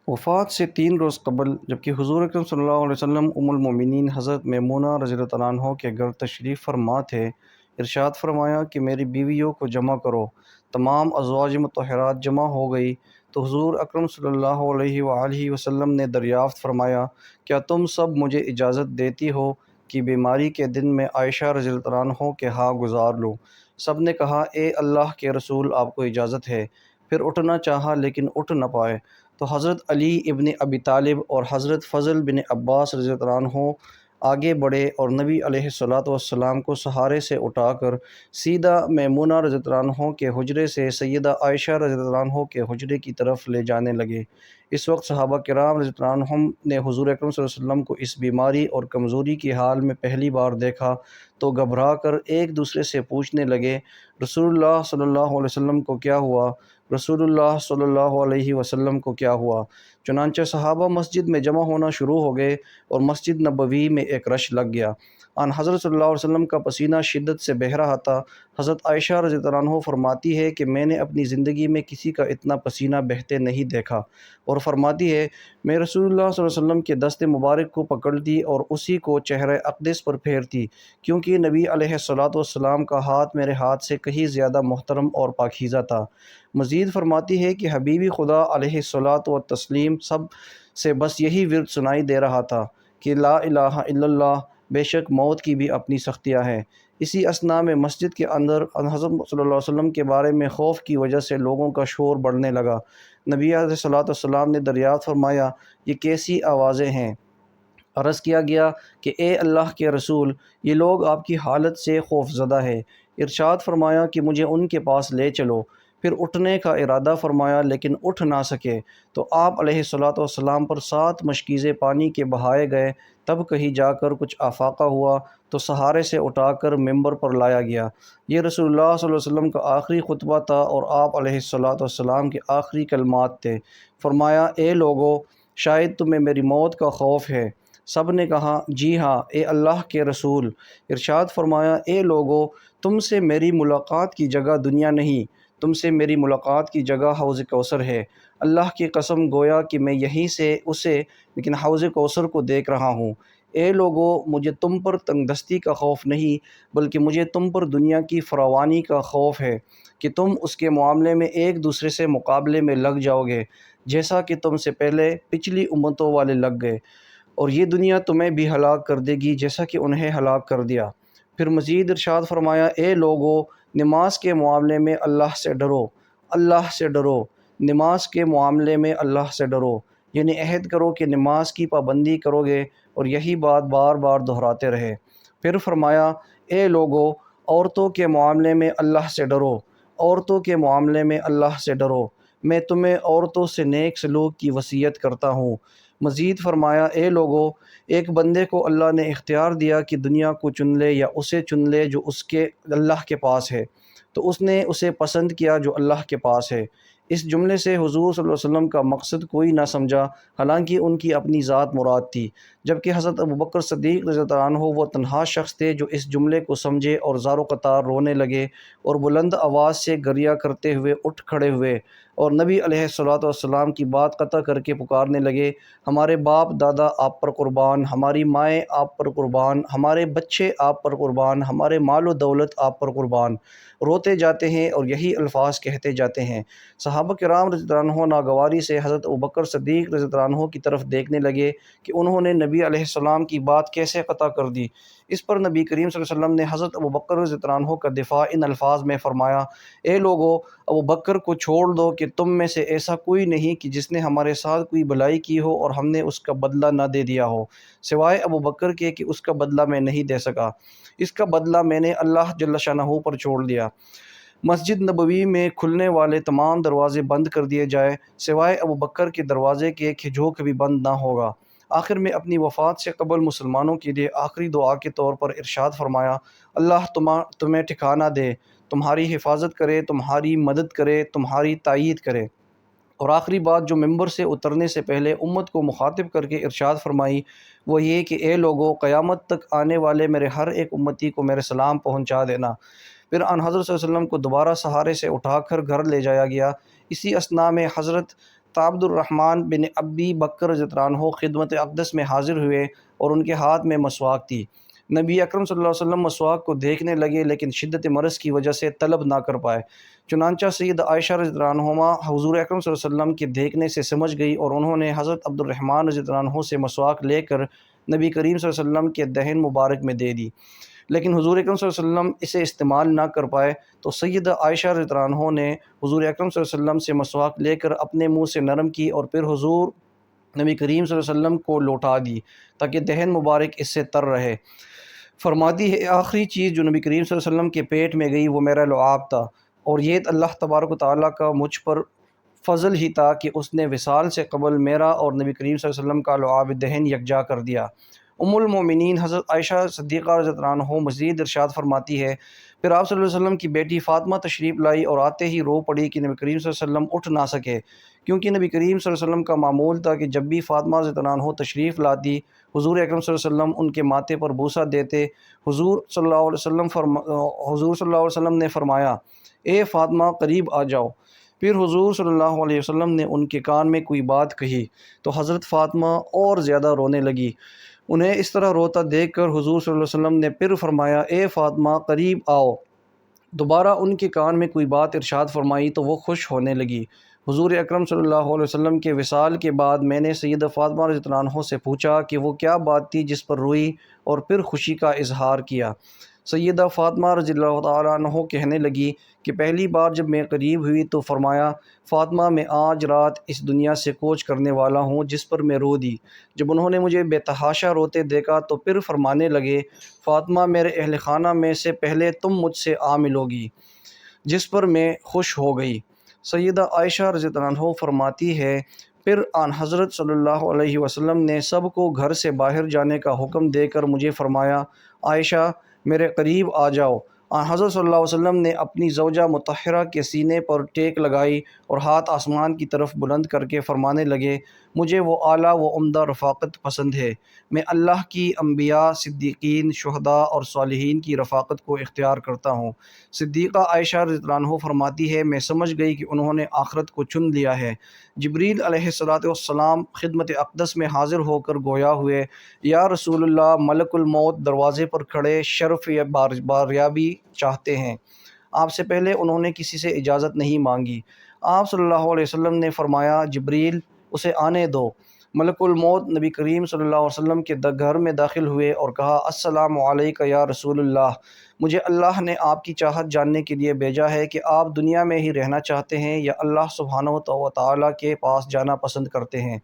وفات سے 3 روز قبل جبکہ حضور اکرم صلی اللہ علیہ وسلم ام المومنین حضرت میمونہ رضی اللہ تعالیٰ عنہ کے گھر تشریف فرما تھے، ارشاد فرمایا کہ میری بیویوں کو جمع کرو۔ تمام ازواج مطہرات جمع ہو گئی تو حضور اکرم صلی اللہ علیہ وآلہ وسلم نے دریافت فرمایا، کیا تم سب مجھے اجازت دیتی ہو کہ بیماری کے دن میں عائشہ رضی اللہ تعالیٰ عنہ کے ہاں گزار لوں؟ سب نے کہا، اے اللہ کے رسول، آپ کو اجازت ہے۔ پھر اٹھنا چاہا لیکن اٹھ نہ پائے تو حضرت علی ابن ابی طالب اور حضرت فضل بن عباس رضی اللہ عنہ آگے بڑھے اور نبی علیہ الصلوۃ والسلام کو سہارے سے اٹھا کر سیدھا میمونہ رضی اللہ عنہ کے حجرے سے سیدہ عائشہ رضی اللہ عنہ کے حجرے کی طرف لے جانے لگے۔ اس وقت صحابہ کرام رضی اللہ عنہم نے حضور اکرم صلی اللہ علیہ وسلم کو اس بیماری اور کمزوری کی حال میں پہلی بار دیکھا تو گھبرا کر ایک دوسرے سے پوچھنے لگے، رسول اللہ صلی اللہ علیہ وسلم کو کیا ہوا؟ رسول اللہ صلی اللہ علیہ وسلم کو کیا ہوا؟ چنانچہ صحابہ مسجد میں جمع ہونا شروع ہو گئے اور مسجد نبوی میں ایک رش لگ گیا۔ آن حضرت صلی اللہ علیہ وسلم کا پسینہ شدت سے بہہ رہا تھا۔ حضرت عائشہ رضی اللہ عنہ فرماتی ہے کہ میں نے اپنی زندگی میں کسی کا اتنا پسینہ بہتے نہیں دیکھا، اور فرماتی ہے میں رسول اللہ صلی اللہ علیہ وسلم کے دست مبارک کو پکڑتی اور اسی کو چہرہ اقدس پر پھیرتی، کیونکہ نبی علیہ الصلوۃ والسلام کا ہاتھ میرے ہاتھ سے کہیں زیادہ محترم اور پاکیزہ تھا۔ مزید فرماتی ہے کہ حبیبی خدا علیہ الصلوۃ والتسلیم سب سے بس یہی ورد سنائی دے رہا تھا کہ لا الہ الا اللہ، بے شک موت کی بھی اپنی سختیاں ہیں۔ اسی اثناء میں مسجد کے اندر حضرت صلی اللہ علیہ وسلم کے بارے میں خوف کی وجہ سے لوگوں کا شور بڑھنے لگا۔ نبی علیہ الصلوۃ والسلام نے دریافت فرمایا، یہ کیسی آوازیں ہیں؟ عرض کیا گیا کہ اے اللہ کے رسول، یہ لوگ آپ کی حالت سے خوف زدہ ہے۔ ارشاد فرمایا کہ مجھے ان کے پاس لے چلو۔ پھر اٹھنے کا ارادہ فرمایا لیکن اٹھ نہ سکے تو آپ علیہ الصلوۃ والسلام پر 7 مشکیزیں پانی کے بہائے گئے۔ تب کہیں جا کر کچھ افاقہ ہوا تو سہارے سے اٹھا کر ممبر پر لایا گیا۔ یہ رسول اللہ صلی اللہ علیہ وسلم کا آخری خطبہ تھا اور آپ علیہ الصلوۃ والسلام کے آخری کلمات تھے۔ فرمایا، اے لوگو، شاید تمہیں میری موت کا خوف ہے؟ سب نے کہا، جی ہاں اے اللہ کے رسول۔ ارشاد فرمایا، اے لوگو، تم سے میری ملاقات کی جگہ دنیا نہیں، تم سے میری ملاقات کی جگہ حوض کوثر ہے۔ اللہ کی قسم، گویا کہ میں یہیں سے اسے لیکن حوض کوثر کو دیکھ رہا ہوں۔ اے لوگو، مجھے تم پر تنگ دستی کا خوف نہیں، بلکہ مجھے تم پر دنیا کی فراوانی کا خوف ہے کہ تم اس کے معاملے میں ایک دوسرے سے مقابلے میں لگ جاؤ گے، جیسا کہ تم سے پہلے پچھلی امتوں والے لگ گئے، اور یہ دنیا تمہیں بھی ہلاک کر دے گی جیسا کہ انہیں ہلاک کر دیا۔ پھر مزید ارشاد فرمایا، اے لوگو، نماز کے معاملے میں اللہ سے ڈرو، اللہ سے ڈرو، نماز کے معاملے میں اللہ سے ڈرو، یعنی عہد کرو کہ نماز کی پابندی کرو گے، اور یہی بات بار بار دہراتے رہے۔ پھر فرمایا، اے لوگو، عورتوں کے معاملے میں اللہ سے ڈرو، عورتوں کے معاملے میں اللہ سے ڈرو، میں تمہیں عورتوں سے نیک سلوک کی وصیت کرتا ہوں۔ مزید فرمایا، اے لوگو، ایک بندے کو اللہ نے اختیار دیا کہ دنیا کو چن لے یا اسے چن لے جو اس کے اللہ کے پاس ہے، تو اس نے اسے پسند کیا جو اللہ کے پاس ہے۔ اس جملے سے حضور صلی اللہ علیہ وسلم کا مقصد کوئی نہ سمجھا، حالانکہ ان کی اپنی ذات مراد تھی، جبکہ حضرت ابوبکر صدیق رضی اللہ عنہ وہ تنہا شخص تھے جو اس جملے کو سمجھے اور زار و قطار رونے لگے اور بلند آواز سے گریہ کرتے ہوئے اٹھ کھڑے ہوئے اور نبی علیہ الصلوۃ والسلام کی بات قطع کر کے پکارنے لگے، ہمارے باپ دادا آپ پر قربان، ہماری مائیں آپ پر قربان، ہمارے بچے آپ پر قربان، ہمارے مال و دولت آپ پر قربان۔ روتے جاتے ہیں اور یہی الفاظ کہتے جاتے ہیں۔ صحابہ کرام رضی اللہ عنہ ناگواری سے حضرت ابوبکر صدیق رضی اللہ عنہ کی طرف دیکھنے لگے کہ انہوں نے نبی علیہ السلام کی بات کیسے قطع کر دی۔ اس پر نبی کریم صلی اللہ علیہ وسلم نے حضرت ابوبکر رضی اللہ عنہ کا دفاع ان الفاظ میں فرمایا، اے لوگو، ابوبکر کو چھوڑ دو کہ تم میں سے ایسا کوئی نہیں کہ جس نے ہمارے ساتھ کوئی بھلائی کی ہو اور ہم نے اس کا بدلہ نہ دے دیا ہو، سوائے ابوبکر کے کہ اس کا بدلہ میں نہیں دے سکا، اس کا بدلہ میں نے اللہ جل شانہ پر چھوڑ دیا۔ مسجد نبوی میں کھلنے والے تمام دروازے بند کر دیے جائے سوائے ابوبکر کے دروازے کے کہ جو کبھی بند نہ ہوگا۔ آخر میں اپنی وفات سے قبل مسلمانوں کے لیے آخری دعا کے طور پر ارشاد فرمایا، اللہ تمہیں ٹھکانہ دے، تمہاری حفاظت کرے، تمہاری مدد کرے، تمہاری تائید کرے۔ اور آخری بات جو ممبر سے اترنے سے پہلے امت کو مخاطب کر کے ارشاد فرمائی وہ یہ کہ اے لوگو، قیامت تک آنے والے میرے ہر ایک امتی کو میرے سلام پہنچا دینا۔ پھر ان حضرت صلی اللہ علیہ وسلم کو دوبارہ سہارے سے اٹھا کر گھر لے جایا گیا۔ اسی اثناء میں حضرت عبد الرحمن بن ابی بکر رضی اللہ عنہ خدمت اقدس میں حاضر ہوئے اور ان کے ہاتھ میں مسواک تھی۔ نبی اکرم صلی اللہ علیہ وسلم مسواک کو دیکھنے لگے لیکن شدت مرض کی وجہ سے طلب نہ کر پائے۔ چنانچہ سید عائشہ رضی اللہ عنہما حضور اکرم صلی اللہ علیہ وسلم کے دیکھنے سے سمجھ گئی اور انہوں نے حضرت عبد الرحمن رضی اللہ عنہ سے مسواک لے کر نبی کریم صلی اللہ علیہ وسلم کے دہن مبارک میں دے دی، لیکن حضور اکرم صلی اللہ علیہ وسلم اسے استعمال نہ کر پائے تو سیدہ عائشہ رضی اللہ عنہ نے حضور اکرم صلی اللہ علیہ وسلم سے مسواک لے کر اپنے منہ سے نرم کی اور پھر حضور نبی کریم صلی اللہ علیہ وسلم کو لوٹا دی تاکہ دہن مبارک اس سے تر رہے۔ فرماتی ہے آخری چیز جو نبی کریم صلی اللہ علیہ وسلم کے پیٹ میں گئی وہ میرا لعاب تھا، اور یہ اللہ تبارک و تعالیٰ کا مجھ پر فضل ہی تھا کہ اس نے وصال سے قبل میرا اور نبی کریم صلی اللہ علیہ وسلم کا لعاب دہن یکجا کر دیا۔ ام المومنین حضرت عائشہ صدیقہ رضی اللہ عنہ مزید ارشاد فرماتی ہے پھر آپ صلی اللہ علیہ وسلم کی بیٹی فاطمہ تشریف لائی اور آتے ہی رو پڑی کہ نبی کریم صلی اللہ علیہ وسلم اٹھ نہ سکے، کیونکہ نبی کریم صلی اللہ علیہ وسلم کا معمول تھا کہ جب بھی فاطمہ رضی اللہ عنہ تشریف لاتی حضور اکرم صلی اللہ علیہ وسلم ان کے ماتھے پر بوسہ دیتے۔ حضور صلی اللہ علیہ وسلم نے فرمایا اے فاطمہ قریب آ جاؤ۔ پھر حضور صلی اللہ علیہ وسلم نے ان کے کان میں کوئی بات کہی تو حضرت فاطمہ اور زیادہ رونے لگی۔ انہیں اس طرح روتا دیکھ کر حضور صلی اللہ علیہ وسلم نے پھر فرمایا اے فاطمہ قریب آؤ۔ دوبارہ ان کے کان میں کوئی بات ارشاد فرمائی تو وہ خوش ہونے لگی۔ حضور اکرم صلی اللہ علیہ وسلم کے وصال کے بعد میں نے سیدہ فاطمہ رضی اللہ عنہ سے پوچھا کہ وہ کیا بات تھی جس پر روئی اور پھر خوشی کا اظہار کیا۔ سیدہ فاطمہ رضی اللہ تعالیٰ عنہ کہنے لگی کہ پہلی بار جب میں قریب ہوئی تو فرمایا فاطمہ میں آج رات اس دنیا سے کوچ کرنے والا ہوں، جس پر میں رو دی۔ جب انہوں نے مجھے بے تحاشا روتے دیکھا تو پھر فرمانے لگے فاطمہ میرے اہل خانہ میں سے پہلے تم مجھ سے آ ملو گی، جس پر میں خوش ہو گئی۔ سیدہ عائشہ رضی اللہ عنہ فرماتی ہے پھر آن حضرت صلی اللہ علیہ وسلم نے سب کو گھر سے باہر جانے کا حکم دے کر مجھے فرمایا عائشہ میرے قریب آ جاؤ۔ آن حضرت صلی اللہ علیہ وسلم نے اپنی زوجہ مطہرہ کے سینے پر ٹیک لگائی اور ہاتھ آسمان کی طرف بلند کر کے فرمانے لگے مجھے وہ اعلیٰ و عمدہ رفاقت پسند ہے، میں اللہ کی انبیاء، صدیقین، شہداء اور صالحین کی رفاقت کو اختیار کرتا ہوں۔ صدیقہ عائشہ رضی اللہ عنہ فرماتی ہے میں سمجھ گئی کہ انہوں نے آخرت کو چن لیا ہے۔ جبریل علیہ السلام خدمت اقدس میں حاضر ہو کر گویا ہوئے یا رسول اللہ ملک الموت دروازے پر کھڑے شرف یا باریابی چاہتے ہیں۔ آپ سے پہلے انہوں نے کسی سے اجازت نہیں مانگی۔ آپ صلی اللہ علیہ وسلم نے فرمایا جبریل اسے آنے دو۔ ملک الموت نبی کریم صلی اللہ علیہ وسلم کے گھر میں داخل ہوئے اور کہا السلام علیکہ یا رسول اللہ، مجھے اللہ نے آپ کی چاہت جاننے کے لیے بھیجا ہے کہ آپ دنیا میں ہی رہنا چاہتے ہیں یا اللہ سبحانہ و تعالیٰ کے پاس جانا پسند کرتے ہیں۔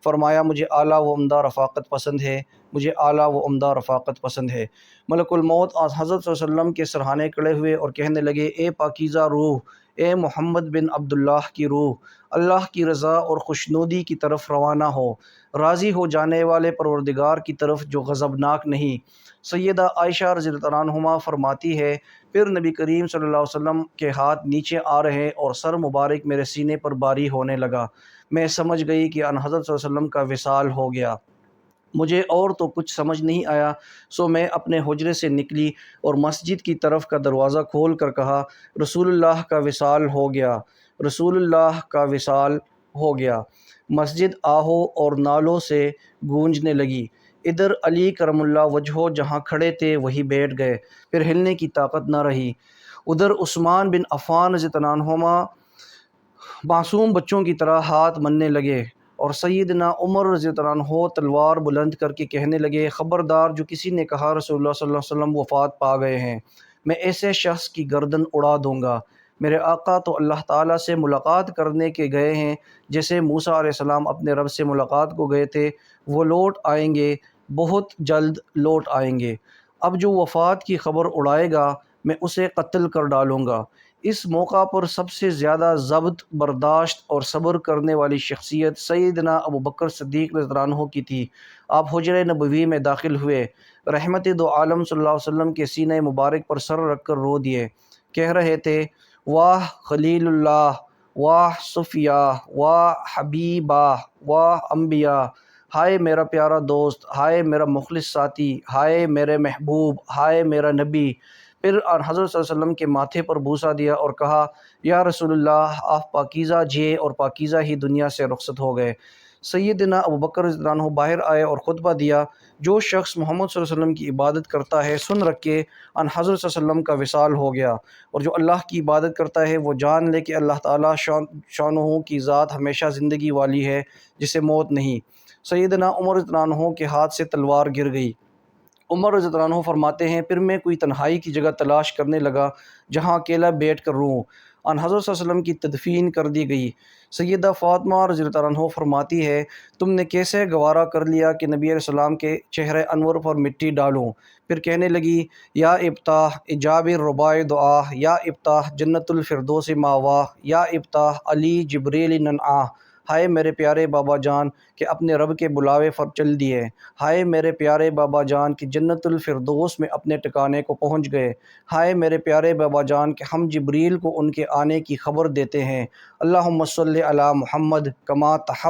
فرمایا مجھے اعلیٰ و عمدہ رفاقت پسند ہے، مجھے اعلیٰ و عمدہ رفاقت پسند ہے۔ ملک الموت حضرت صلی اللہ علیہ وسلم کے سرہانے کھڑے ہوئے اور کہنے لگے اے پاکیزہ روح، اے محمد بن عبداللہ کی روح، اللہ کی رضا اور خوشنودی کی طرف روانہ ہو، راضی ہو جانے والے پروردگار کی طرف جو غضبناک نہیں۔ سیدہ عائشہ رضی اللہ عنہما فرماتی ہے پھر نبی کریم صلی اللہ علیہ وسلم کے ہاتھ نیچے آ رہے اور سر مبارک میرے سینے پر باری ہونے لگا۔ میں سمجھ گئی کہ ان حضرت صلی اللہ علیہ وسلم کا وصال ہو گیا۔ مجھے اور تو کچھ سمجھ نہیں آیا، سو میں اپنے حجرے سے نکلی اور مسجد کی طرف کا دروازہ کھول کر کہا رسول اللہ کا وصال ہو گیا، رسول اللہ کا وصال ہو گیا۔ مسجد آہو اور نالوں سے گونجنے لگی۔ ادھر علی کرم اللہ وجہہ جہاں کھڑے تھے وہی بیٹھ گئے، پھر ہلنے کی طاقت نہ رہی۔ ادھر عثمان بن عفان رضی اللہ عنہما معصوم بچوں کی طرح ہاتھ مننے لگے اور سیدنا عمر رضی اللہ عنہ تلوار بلند کر کے کہنے لگے خبردار جو کسی نے کہا رسول اللہ صلی اللہ علیہ وسلم وفات پا گئے ہیں، میں ایسے شخص کی گردن اڑا دوں گا۔ میرے آقا تو اللہ تعالیٰ سے ملاقات کرنے کے گئے ہیں، جیسے موسیٰ علیہ السلام اپنے رب سے ملاقات کو گئے تھے، وہ لوٹ آئیں گے، بہت جلد لوٹ آئیں گے۔ اب جو وفات کی خبر اڑائے گا میں اسے قتل کر ڈالوں گا۔ اس موقع پر سب سے زیادہ ضبط، برداشت اور صبر کرنے والی شخصیت سیدنا ابو بکر صدیق رضی اللہ عنہ کی تھی۔ آپ حجرہ نبوی میں داخل ہوئے، رحمت دو عالم صلی اللہ علیہ وسلم کے سینہ مبارک پر سر رکھ کر رو دیے، کہہ رہے تھے واہ خلیل اللہ، واہ صفیہ، واہ حبیبہ، واہ انبیاء، ہائے میرا پیارا دوست، ہائے میرا مخلص ساتھی، ہائے میرے محبوب، ہائے میرا نبی، پھر حضرت صلی اللہ علیہ وسلم کے ماتھے پر بوسہ دیا اور کہا یا رسول اللہ آپ پاکیزہ جے اور پاکیزہ ہی دنیا سے رخصت ہو گئے۔ سیدنا ابوبکر رضی اللہ عنہ باہر آئے اور خطبہ دیا، جو شخص محمد صلی اللہ علیہ وسلم کی عبادت کرتا ہے سن رکھے ان حضرت صلی اللہ علیہ وسلم کا وصال ہو گیا، اور جو اللہ کی عبادت کرتا ہے وہ جان لے کہ اللہ تعالیٰ شانہ کی ذات ہمیشہ زندگی والی ہے جسے موت نہیں۔ سیدنا عمر رضی اللہ عنہ کے ہاتھ سے تلوار گر گئی۔ عمر رضی اللہ عنہ فرماتے ہیں پھر میں کوئی تنہائی کی جگہ تلاش کرنے لگا جہاں اکیلا بیٹھ کر روں، ان حضرت صلی اللہ علیہ وسلم کی تدفین کر دی گئی۔ سیدہ فاطمہ رضی اللہ عنہ فرماتی ہے تم نے کیسے گوارا کر لیا کہ نبی علیہ السلام کے چہرے انور پر مٹی ڈالوں؟ پھر کہنے لگی یا ابتاح ایجاب الرباء دعا، یا ابتاح جنت الفردوس ماوا، یا ابتاح علی جبریل ننعا۔ ہائے میرے پیارے بابا جان کہ اپنے رب کے بلاوے پر چل دیے، ہائے میرے پیارے بابا جان کہ جنت الفردوس میں اپنے ٹکانے کو پہنچ گئے، ہائے میرے پیارے بابا جان کہ ہم جبریل کو ان کے آنے کی خبر دیتے ہیں۔ اللہم صلی علی محمد کما تحب